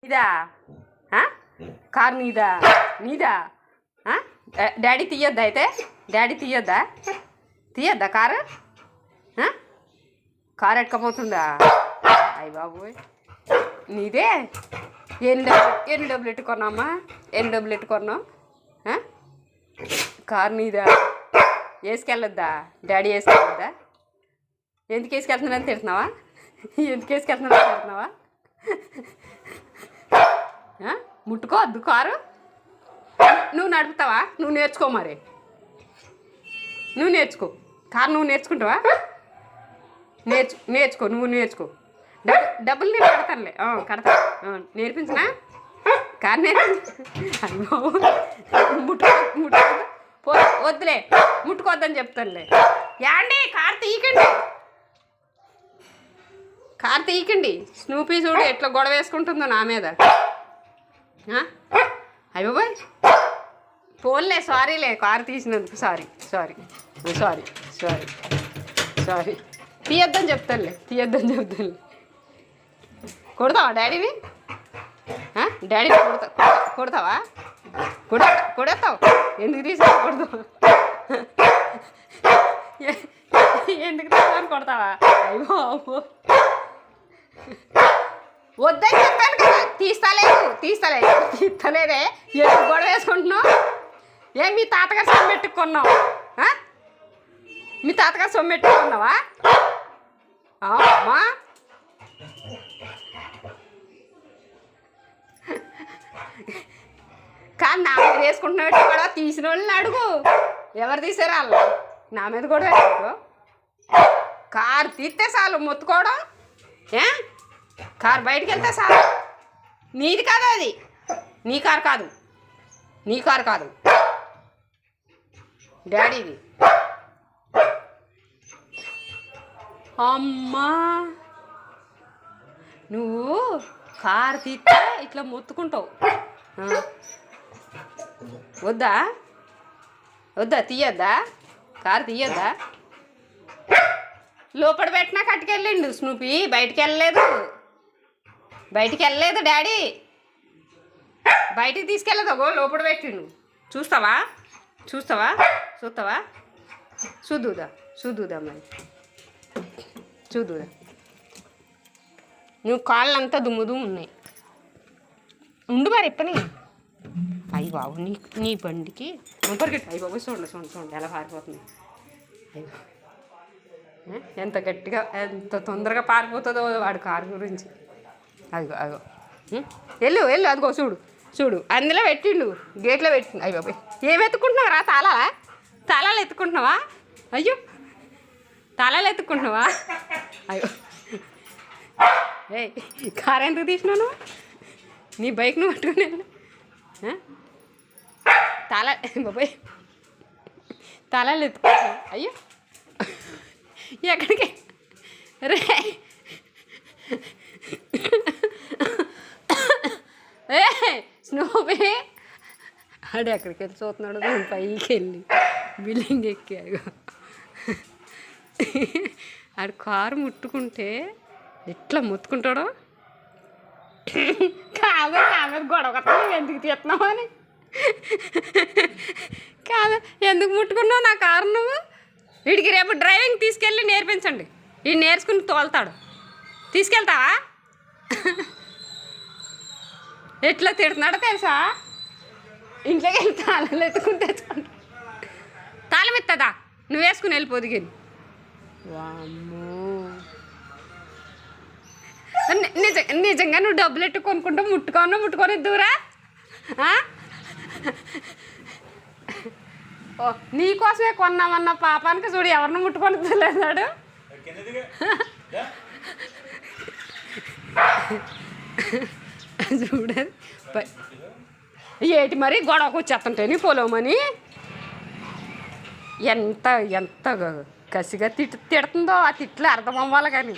నీదా కారు నీదా నీదా డాడీ తీయొద్దా అయితే డాడీ తీయొద్దా కారు కారు ఎట్టుకపోతుందా అయ్య బాబోయ్ నీదే ఎన్ని డబ్బులు ఎట్టుకున్నామ్మా ఎన్ని డబ్బులు ఎట్టుకున్నావు కారు నీదా వేసుకెళ్ళొద్దా డాడీ వేసుకెళ్ళొద్దా ఎందుకు వేసుకెళ్తున్నానని తిడుతున్నావా ఎందుకు వేసుకెళ్తున్నానని తిడుతున్నావా ముట్టుకోవద్దు కారు నువ్వు నడుపుతావా నువ్వు నేర్చుకో మరి నువ్వు నేర్చుకో కారు నువ్వు నేర్చుకుంటావా నేర్చుకో నువ్వు నేర్చుకో డబ్బులు నేను కడతానులే కడతా నేర్పించినా కారు నేర్పించు ముట్టుకో వద్దులే ముట్టుకోవద్దని చెప్తానులే యాండి కారు తీయకండి స్నూపీ చూడు ఎట్లా గొడవ వేసుకుంటుందో నా మీద అయ్య బాబాయ్ పోన్లే సారీలే కారు తీసినందుకు సారీ తీయొద్దని చెప్తానులే కొడతావా డాడీని డాడీని కొడతావా కొడతావు ఎందుకు తీసుకొని కొడతావు ఎందుకు తీసుకొని కొడతావా అయ్యో వద్దని చెప్పాను కదా తీస్తలేదే ఎందుకు గొడవ వేసుకుంటున్నావు మీ తాతగారు సొమ్మెట్టుకున్నావు మీ తాతగారు సొమ్మెట్టుకున్నావా అమ్మా కానీ నా మీద వేసుకుంటున్నావు గొడవ తీసిన వాళ్ళని అడుగు ఎవరు తీసారు వాళ్ళు నా మీద గొడవ వేసుకో కారు తీస్తే చాలు మొత్తుకోవడం కారు బయటికి వెళ్తే చాలు నీది కాదు అది నీ కారు కాదు డాడీది అమ్మా నువ్వు కారు తీస్తే ఇట్లా మొత్తుకుంటావు వద్దా తీయొద్దా కారు తీయొద్దా లోపల పెట్టినా కట్టుకెళ్ళిండు స్నూపీ బయటికి వెళ్ళలేదు డాడీ బయటికి తీసుకెళ్ళదు లోపల పెట్టిండు చూస్తావా చూద్దుదా మరి చూద్దుదా నువ్వు కాళ్ళంతా దుమ్ము ఉన్నాయి ఉండు మరి ఇప్పని అయ్యి బాబు నీ బండికి పరిగెట్టు అయ్యి బాబు చూడండి ఎలా పారిపోతుంది అయ్యో ఎంత గట్టిగా ఎంత తొందరగా పారిపోతుందో వాడి కారు గురించి అదిగో వెళ్ళు అదిగో చూడు అందులో పెట్టిండు గేట్లో పెట్టిండు అయ్యో బాబాయ్ ఏం ఎత్తుకుంటున్నావు తాళాలు ఎత్తుకుంటున్నావా అయ్యో తాళాలు ఎత్తుకుంటున్నావా అయ్యో కారు ఎందుకు తీసినావు నీ బైక్ నువ్వు పట్టుకుని బాబాయ్ తాళాలు ఎత్తుకుంటున్నావు అయ్యో ఎక్కడికి రే స్నోబే ఆడు ఎక్కడికి వెళ్ళి చూస్తున్నాడు నేను పైకి వెళ్ళి బిల్డింగ్ ఎక్కాడు ఆడు కారు ముట్టుకుంటే ఎట్లా ముట్టుకుంటాడో కాదు గొడవ ఎందుకు తీస్తున్నావు అని కాదు ఎందుకు ముట్టుకున్నావు నా కారు నువ్వు వీడికి రేపు డ్రైవింగ్ తీసుకెళ్ళి నేర్పించండి వీడు నేర్చుకుని తోలుతాడు తీసుకెళ్తావా ఎట్లా తిడుతున్నాడో తెలుసా ఇంట్లోకి వెళ్ళి తాళాలు ఎత్తుకుని తెచ్చుకుంటా తాళం ఎత్తదా నువ్వు వేసుకుని వెళ్ళిపోదు కానీ వామ్మో నిజంగా నువ్వు డబ్బులు ఎట్టు కొనుక్కుంటూ ముట్టుకొని దూరా నీకోసమే కొన్నామన్న పాపానికి చూడు ఎవరిని ముట్టుకొని తెలియదాడు చూడదు ఏటి మరి గొడవకు వచ్చేస్తుంటే నీ పొలమని ఎంత కసిగా తిడుతుందో ఆ తిట్లు అర్థం అవ్వాలి కానీ